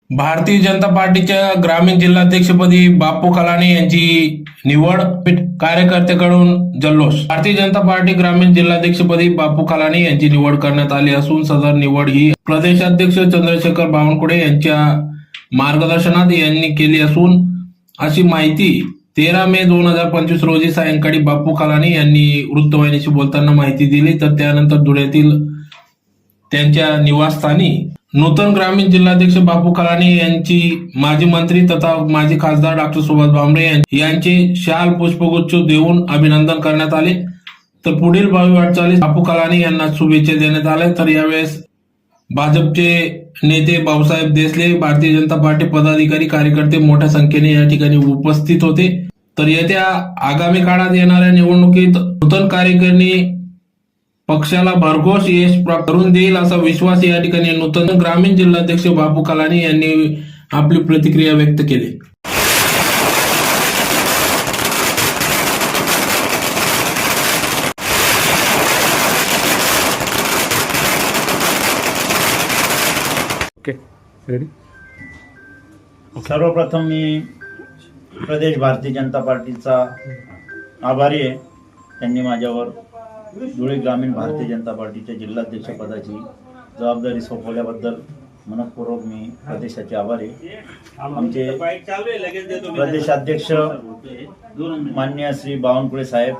भारतीय जनता पार्टीच्या ग्रामीण जिल्हाध्यक्षपदी बापू कलानी यांची निवड. कार्यकर्त्याकडून जल्लोष. भारतीय जनता पार्टी ग्रामीण जिल्हाध्यक्षपदी बापू कलानी यांची निवड करण्यात आली असून सदर निवड ही प्रदेशाध्यक्ष चंद्रशेखर बावनकुळे यांच्या मार्गदर्शनात यांनी केली असून अशी माहिती 13 मे 2025 रोजी सायंकाळी बापू कलानी यांनी वृत्तवाहिनीशी बोलताना माहिती दिली. तर त्यानंतर धुळ्यातील त्यांच्या निवासस्थानी नूतन ग्रामीण जिल्हाध्यक्ष बापू कलानी यांची माजी मंत्री तथा माजी खासदार डॉक्टर सुभाष भामरे यांचे शाल पुष्पगुच्छ देऊन अभिनंदन करण्यात आले. तर पुढील भावी वाटचालीस बापू कलानी यांना शुभेच्छा देण्यात आल्या. तर यावेळेस भाजपचे नेते भाऊसाहेब देसले, भारतीय जनता पार्टी पदाधिकारी, कार्यकर्ते मोठ्या संख्येने या ठिकाणी उपस्थित होते. तर येत्या आगामी काळात येणाऱ्या निवडणुकीत नूतन कार्यकारिणी पक्षाला भरघोस यश प्राप्त करून देईल असा विश्वास या ठिकाणी नूतन ग्रामीण जिल्हाध्यक्ष बापू कलानी यांनी आपली प्रतिक्रिया व्यक्त केली. सर्वप्रथम मी प्रदेश भारतीय जनता पार्टीचा आभारी आहे. त्यांनी माझ्यावर धुळे ग्रामीण भारतीय जनता पार्टीच्या जिल्हाध्यक्ष पदाची जबाबदारी सोपवल्याबद्दल मनपूर्वक मी प्रदेशाचे आभारी. आमचे प्रदेशाध्यक्ष माननीय श्री बावनकुळे साहेब,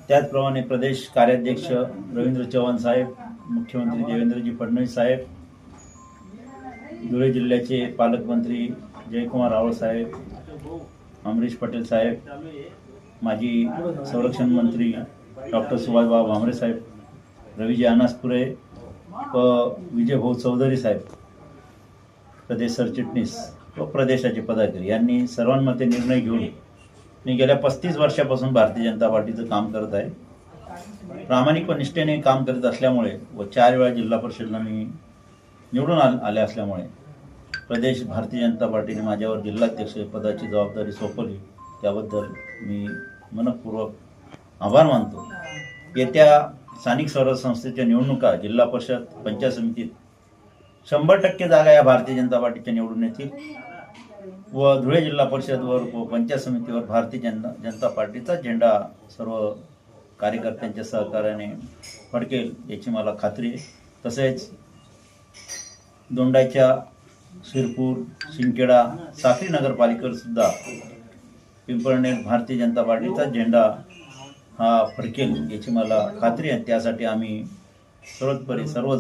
त्याचप्रमाणे प्रदेश कार्याध्यक्ष रवींद्र चव्हाण साहेब, मुख्यमंत्री देवेंद्रजी फडणवीस साहेब, धुळे जिल्ह्याचे पालकमंत्री जयकुमार रावळ साहेब, अमरीश पटेल साहेब, माजी संरक्षण मंत्री डॉक्टर सुभाषबाबू भामरे साहेब, रवीजी अनासपुरे व विजयभाऊ चौधरी साहेब, प्रदेश सरचिटणीस व प्रदेशाचे पदाधिकारी यांनी सर्वांमध्ये निर्णय घेऊन मी गेल्या 35 वर्षापासून भारतीय जनता पार्टीचं काम करत आहे. प्रामाणिक व निष्ठेने काम करत असल्यामुळे व 4 वेळा जिल्हा परिषदला मी निवडून आले असल्यामुळे प्रदेश भारतीय जनता पार्टीने माझ्यावर जिल्हाध्यक्ष पदाची जबाबदारी सोपवली. त्याबद्दल मी मनपूर्वक आभार मानतो. येत्या स्थानिक स्वराज्य संस्थेच्या निवडणुका, जिल्हा परिषद, पंचायत समितीत 100% जागा या भारतीय जनता पार्टीच्या निवडून येतील व धुळे जिल्हा परिषदवर व पंचायत समितीवर भारतीय जनता पार्टीचा झेंडा सर्व कार्यकर्त्यांच्या सहकार्याने फडकेल याची मला खात्री आहे. तसेच दोंडाच्या, शिरपूर, शिंदखेडा, साक्री नगरपालिकेवर सुद्धा पिंपळनेर भारतीय जनता पार्टीचा झेंडा हा फडकेल याची मला खात्री आहे. त्यासाठी आम्ही सर्वतोपरी सर्व